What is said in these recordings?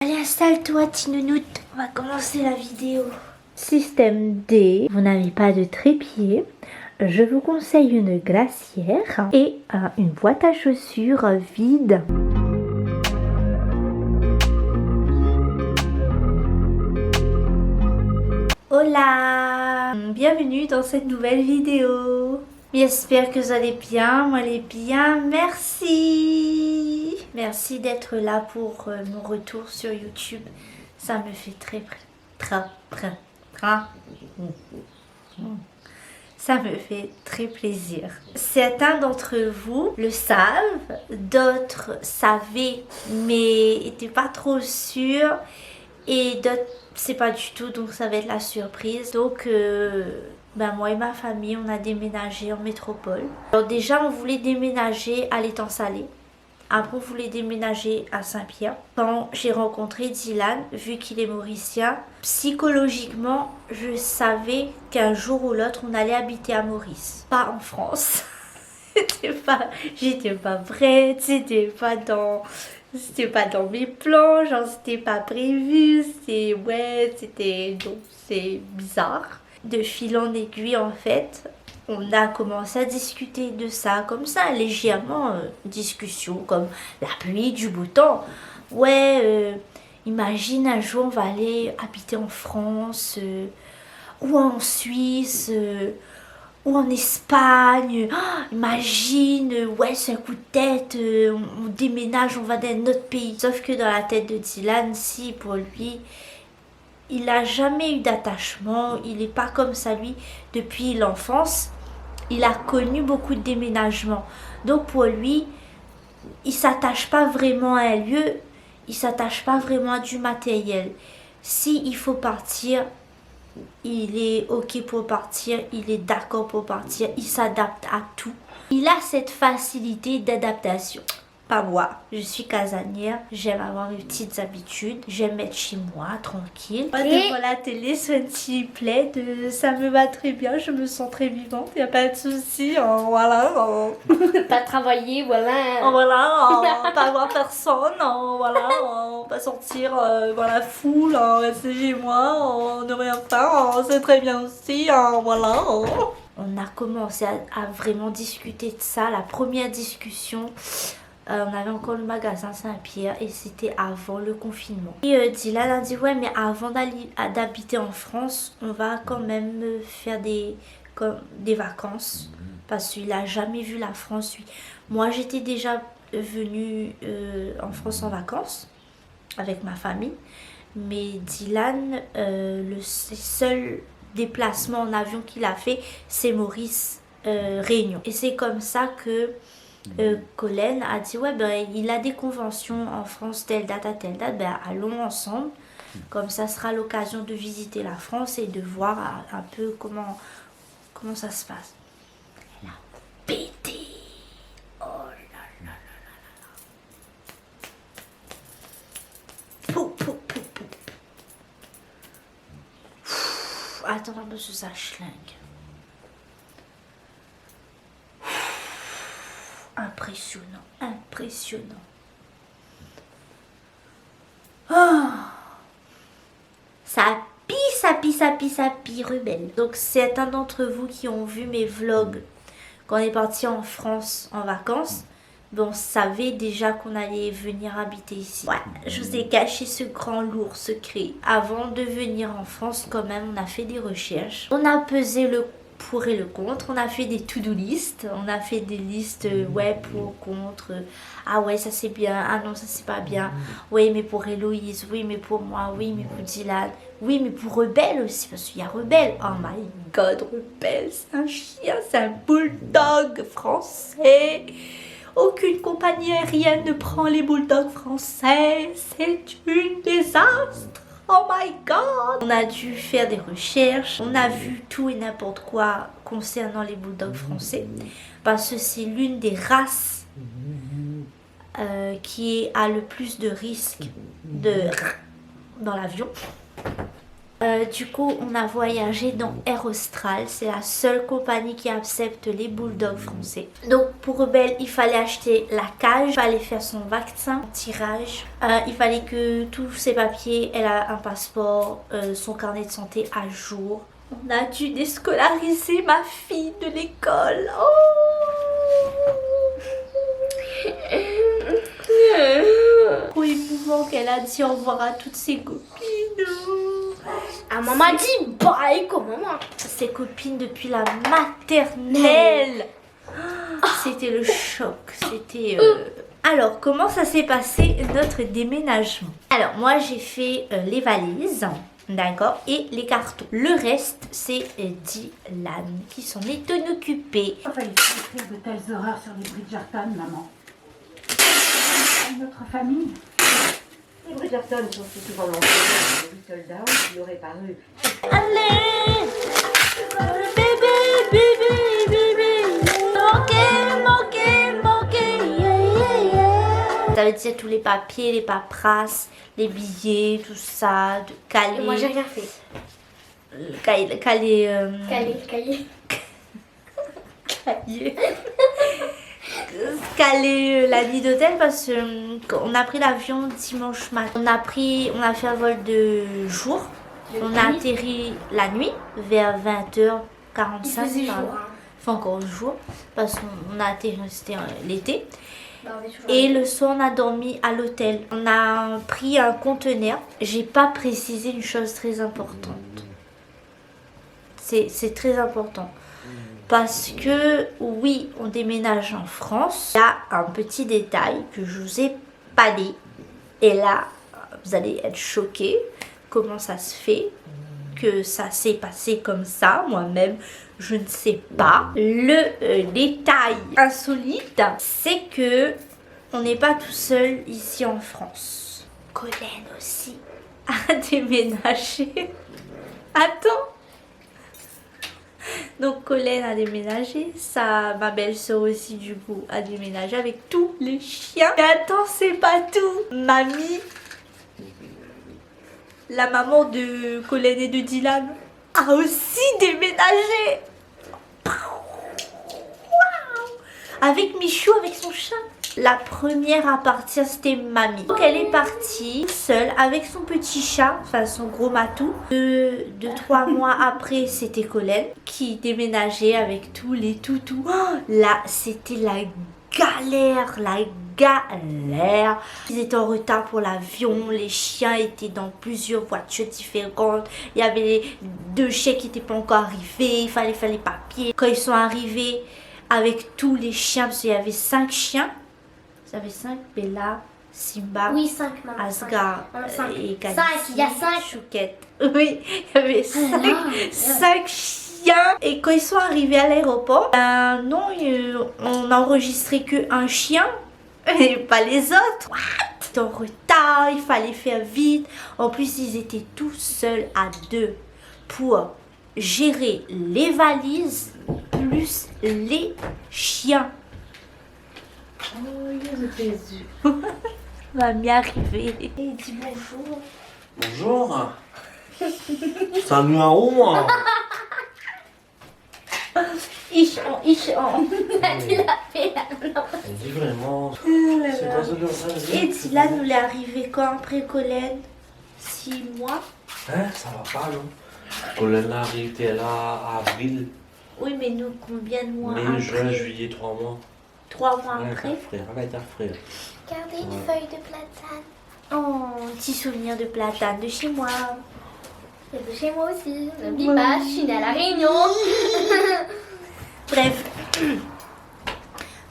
Allez, installe-toi, Tinounoute. On va commencer la vidéo. Système D, vous n'avez pas de trépied. Je vous conseille une glacière et une boîte à chaussures vide. Hola! Bienvenue dans cette nouvelle vidéo. J'espère que vous allez bien. Moi, je vais bien. Merci. Merci d'être là pour mon retour sur YouTube. Ça me fait ça me fait très plaisir. Certains d'entre vous le savent, d'autres savaient mais n'étaient pas trop sûrs et d'autres c'est pas du tout, donc ça va être la surprise. Donc moi et ma famille on a déménagé en métropole. Alors déjà on voulait déménager à l'étang salé. Après, on voulait déménager à Saint-Pierre. Quand j'ai rencontré Dylan, vu qu'il est mauricien, psychologiquement, je savais qu'un jour ou l'autre, on allait habiter à Maurice. Pas en France. J'étais pas prête, c'était pas dans mes plans, genre c'était pas prévu, donc c'est bizarre. De fil en aiguille, en fait, on a commencé à discuter de ça, comme ça, légèrement, discussion, comme la pluie, du beau temps. Imagine un jour on va aller habiter en France, ou en Suisse, ou en Espagne. Imagine, c'est un coup de tête, on déménage, on va dans un autre pays. Sauf que dans la tête de Dylan, si, pour lui, il n'a jamais eu d'attachement, il n'est pas comme ça lui depuis l'enfance. Il a connu beaucoup de déménagements. Donc pour lui, il s'attache pas vraiment à un lieu, il s'attache pas vraiment à du matériel. Si il faut partir, il est ok pour partir, il est d'accord pour partir, il s'adapte à tout. Il a cette facilité d'adaptation. Pas moi, je suis casanière, j'aime avoir mes petites habitudes, j'aime être chez moi, tranquille. Devant la télé, sur un petit plaid, ça me va très bien, je me sens très vivante, y a pas de souci, Pas travailler, voilà. Pas voir personne, pas sortir dans la foule, rester chez moi, ne rien faire, c'est très bien aussi, On a commencé à vraiment discuter de ça, la première discussion. On avait encore le magasin Saint-Pierre et c'était avant le confinement. Et Dylan a dit mais avant d'habiter en France, on va quand même faire des vacances parce qu'il n'a jamais vu la France. Moi j'étais déjà venue en France en vacances avec ma famille, mais Dylan, le seul déplacement en avion qu'il a fait, c'est Maurice Réunion. Et c'est comme ça que Colin a dit il a des conventions en France telle date à telle date, allons ensemble, comme ça sera l'occasion de visiter la France et de voir un peu comment ça se passe. Elle a pété. Oh là là là là là. Pou, pou, pou, pou. Attends un peu sur sa schlingue. Impressionnant. Oh, ça pue, rebelle. Donc certains d'entre vous qui ont vu mes vlogs quand on est parti en France en vacances, on savait déjà qu'on allait venir habiter ici. Je vous ai caché ce grand lourd secret. Avant de venir en France, quand même, on a fait des recherches. On a pesé le pour et le contre, on a fait des to-do list, on a fait des listes pour, contre, ça c'est bien, non ça c'est pas bien, mais pour Héloïse, mais pour moi, mais pour Dylan, mais pour Rebelle aussi, parce qu'il y a Rebelle, oh my god, Rebelle, c'est un chien, c'est un bulldog français, aucune compagnie aérienne ne prend les bulldogs français, c'est une désastre. Oh my god! On a dû faire des recherches, on a vu tout et n'importe quoi concernant les bulldogs français parce que c'est l'une des races qui a le plus de risques dans l'avion. Du coup, on a voyagé dans Air Austral. C'est la seule compagnie qui accepte les bulldogs français. Donc, pour Rebelle, il fallait acheter la cage, il fallait faire son vaccin, tirage. Il fallait que tous ses papiers, elle a un passeport, son carnet de santé à jour. On a dû déscolariser ma fille de l'école. Trop émouvant qu'elle a dit au revoir à toutes ses copines. Ah, maman a dit bye comme maman. Ses copines depuis la maternelle. C'était le choc. C'était. Alors, comment ça s'est passé notre déménagement? Alors, moi j'ai fait les valises. D'accord, et les cartons. Le reste, c'est Dylan qui s'en est occupé. Il fallait écrire de telles horreurs sur les Bridgerton, maman. Notre famille. Les Bridgerton sont souvent lancés dans les soldats qui auraient paru. Allez, bébé, bébé, bébé, manqué, yeah, yeah. Ça veut dire tous les papiers, les paperasses, les billets, tout ça, de caler. Moi j'ai rien fait. Caler. Cahier. Caler la nuit d'hôtel parce qu'on a pris l'avion dimanche matin. On a fait un vol de jour. On a atterri la nuit vers 20h45. Il faisait jour, hein. Enfin encore jour parce qu'on a atterri, c'était l'été. Bah, on est toujours Et le soir, on a dormi à l'hôtel. On a pris un conteneur. J'ai pas précisé une chose très importante. C'est très important. Parce que, oui, on déménage en France. Il y a un petit détail que je vous ai pas dit. Et là, vous allez être choqués. Comment ça se fait que ça s'est passé comme ça? Moi-même, je ne sais pas. Le détail insolite, c'est que on n'est pas tout seul ici en France. Colin aussi a déménagé. Attends. Donc Colin a déménagé, ma belle-sœur aussi du coup a déménagé avec tous les chiens. Mais attends, c'est pas tout. Mamie, la maman de Colin et de Dylan, a aussi déménagé. Avec Michou, avec son chat. La première à partir, c'était Mamie. Donc elle est partie seule avec son petit chat, enfin son gros matou. 3 mois après, c'était Colin qui déménageait avec tous les toutous. Oh, là, c'était la galère. Ils étaient en retard pour l'avion, les chiens étaient dans plusieurs voitures différentes. Il y avait les 2 chiens qui n'étaient pas encore arrivés, il fallait faire les papiers. Quand ils sont arrivés avec tous les chiens, parce qu'il y avait 5 chiens. Il y avait 5, Bella, Simba, Oui, 5 maman. Asgard Cinq. et Kali. 5, il y a 5. Chouquette. Oui, il y avait 5 chiens. Et quand ils sont arrivés à l'aéroport, non, on n'a enregistré qu'un chien et pas les autres. C'était en retard, il fallait faire vite. En plus, ils étaient tout seuls à 2 pour gérer les valises plus les chiens. Oh, il y a Jésus. Mamie arrivée. Et il dit bonjour. Bonjour. C'est un numéro, moi. Ich. Tu l'as fait là. Elle dit vraiment. C'est pas ça de ça. Et Dylan nous l'est arrivé quand après Colin? 6 mois. Hein, ça va pas, non? Colin arrive, t'es là à avril, Oui, mais nous, combien de mois mai, après? juin, juillet, 3 mois. 3 mois Ouais, après. ta frère, avec ta frère. Regardez une Ouais. feuille de platane. Oh, petit souvenir de platane de chez moi. Et de chez moi aussi. N'oublie pas, je suis née à La Réunion. Bref.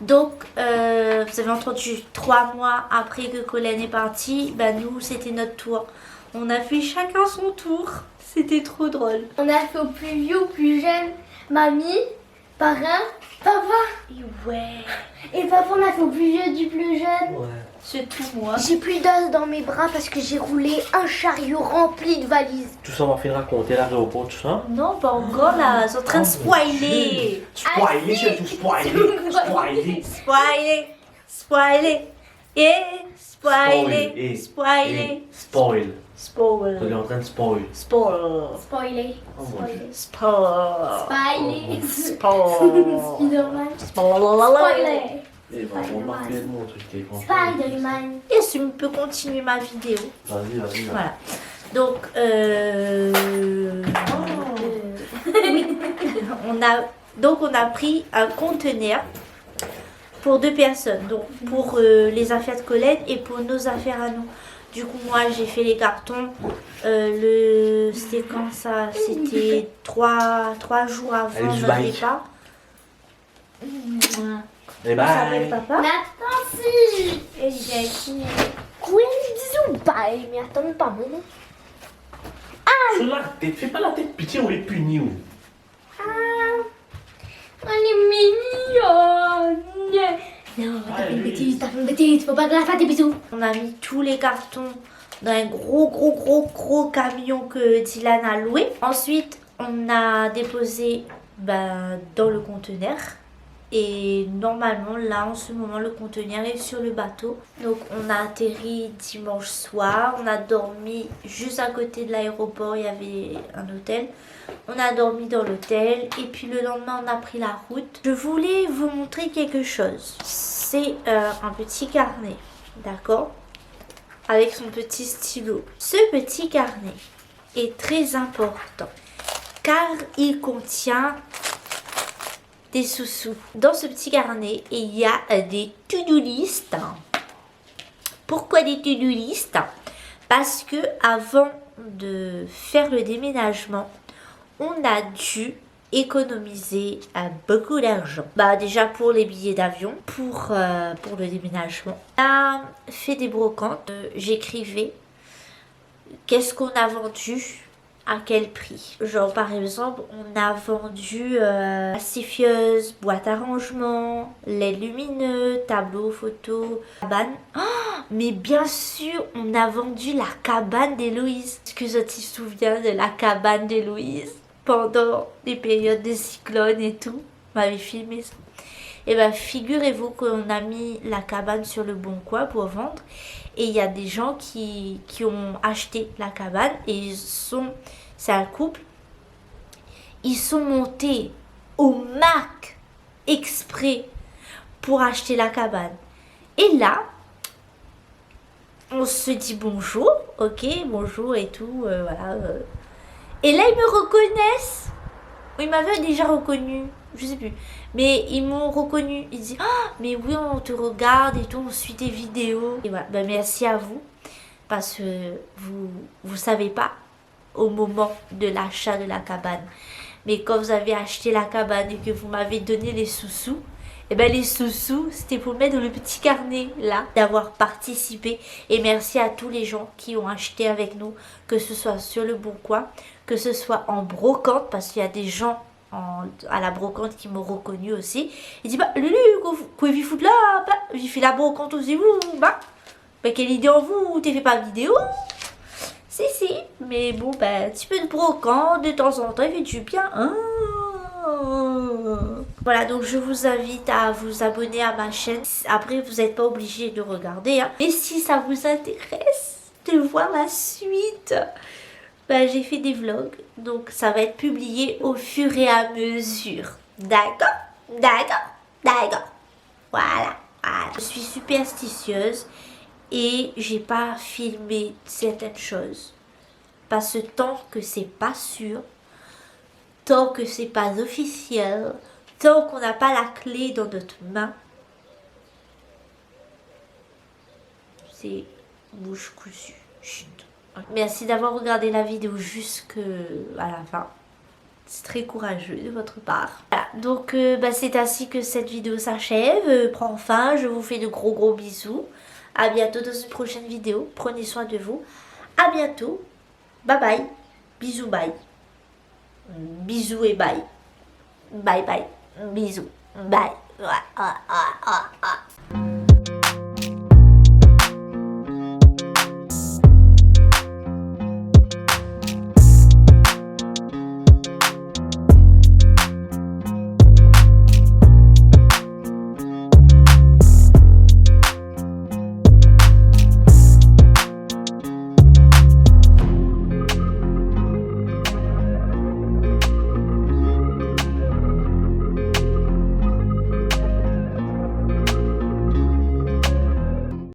Donc, vous avez entendu 3 mois après que Colin est parti, ben nous, c'était notre tour. On a fait chacun son tour. C'était trop drôle. On a fait au plus vieux, au plus jeune. Mamie, parrain, papa. Et ouais, Et papa, on a fait au plus vieux du plus jeune. Ouais. c'est tout moi. J'ai plus d'os dans mes bras parce que j'ai roulé un chariot rempli de valises. Tout ça m'a fait raconter l'aéroport, tout ça. Non, pas encore là. Ils sont en train de spoiler. Spoiler, c'est tout spoiler. Spoiler. Spoiler. Et Spoiler. Eh, Spoiler. Spoil. Spoil. On est en train de spoil. Spoil. Spoiler. Oh mon Dieu. Spoil. Spoiler. Spoil. Spider-Man. Spoiler. Spoiler. Eh ben, on remarque mon truc, franchement. Spider-Man. Et si on peut continuer ma vidéo. Vas-y, vas-y. Voilà. Donc, on a pris un conteneur pour 2 personnes. Donc, pour les affaires de Colette et pour nos affaires à nous. Du coup, moi, j'ai fait les cartons. C'était quand ça? C'était 3 jours avant Allez, notre bye. départ. Et Ça s'appelle bye. papa. Mais attends, si. Et il a écrit Oui, bisous, bye. Mais attends pas, mon. Fais la tête, fais pas la tête pitié, on est puni. Elle est mignonne. Non, t'as fait une bêtise, faut pas que la fasse des bisous. On a mis tous les cartons dans un gros camion que Dylan a loué. Ensuite, on a déposé dans le conteneur. Et normalement, là, en ce moment, le conteneur est sur le bateau. Donc, on a atterri dimanche soir. On a dormi juste à côté de l'aéroport. Il y avait un hôtel. On a dormi dans l'hôtel. Et puis, le lendemain, on a pris la route. Je voulais vous montrer quelque chose. C'est un petit carnet. D'accord? Avec son petit stylo. Ce petit carnet est très important. Car il contient des sous-sous. Dans ce petit carnet, il y a des to-do list. Pourquoi des to-do list? Parce que avant de faire le déménagement, on a dû économiser beaucoup d'argent. Déjà pour les billets d'avion, pour le déménagement. On a fait des brocantes. J'écrivais qu'est-ce qu'on a vendu, à quel prix. Genre par exemple, on a vendu pacifieuse, boîte à rangement, LED lumineux, tableau, photo, cabane. Oh, mais bien sûr, on a vendu la cabane d'Héloïse. Est-ce que je te souviens de la cabane d'Héloïse pendant les périodes de cyclone et tout? On avait filmé ça. Et figurez-vous qu'on a mis la cabane sur le Bon Coin pour vendre. Et il y a des gens qui ont acheté la cabane et c'est un couple, ils sont montés au Mac exprès pour acheter la cabane. Et là, on se dit bonjour, ok, bonjour et tout, voilà. Et là, ils me reconnaissent. Ils m'avaient déjà reconnu, je sais plus. Mais ils m'ont reconnu. Ils disent, ah, mais oui, on te regarde et tout, on suit tes vidéos. Et voilà, merci à vous. Parce que vous savez pas au moment de l'achat de la cabane. Mais quand vous avez acheté la cabane et que vous m'avez donné les sous-sous, et les sous-sous, c'était pour mettre dans le petit carnet là, d'avoir participé. Et merci à tous les gens qui ont acheté avec nous, que ce soit sur le Bon Coin, que ce soit en brocante, parce qu'il y a des gens à la brocante qui m'ont reconnu aussi. Ils disent, Lulu, quoi vous foutre là? J'ai fait la brocante aussi, vous, quelle idée en vous, t'es fait pas vidéo? Si, mais bon, un petit peu de brocante de temps en temps, il fait du bien, hein. Voilà, donc je vous invite à vous abonner à ma chaîne. Après, vous n'êtes pas obligé de regarder, hein. Mais si ça vous intéresse de voir la suite, j'ai fait des vlogs. Donc, ça va être publié au fur et à mesure. D'accord. Voilà. Je suis superstitieuse et j'ai pas filmé certaines choses. Parce que tant que c'est pas sûr, tant que c'est pas officiel, tant qu'on n'a pas la clé dans notre main, c'est bouche cousue. Chut. Merci d'avoir regardé la vidéo jusqu'à la fin. C'est très courageux de votre part. Voilà, donc c'est ainsi que cette vidéo s'achève, prend fin. Je vous fais de gros bisous. À bientôt dans une prochaine vidéo. Prenez soin de vous. À bientôt. Bye bye. Bisous bye. Bisous et bye. Bye bye. Bisous. Bye.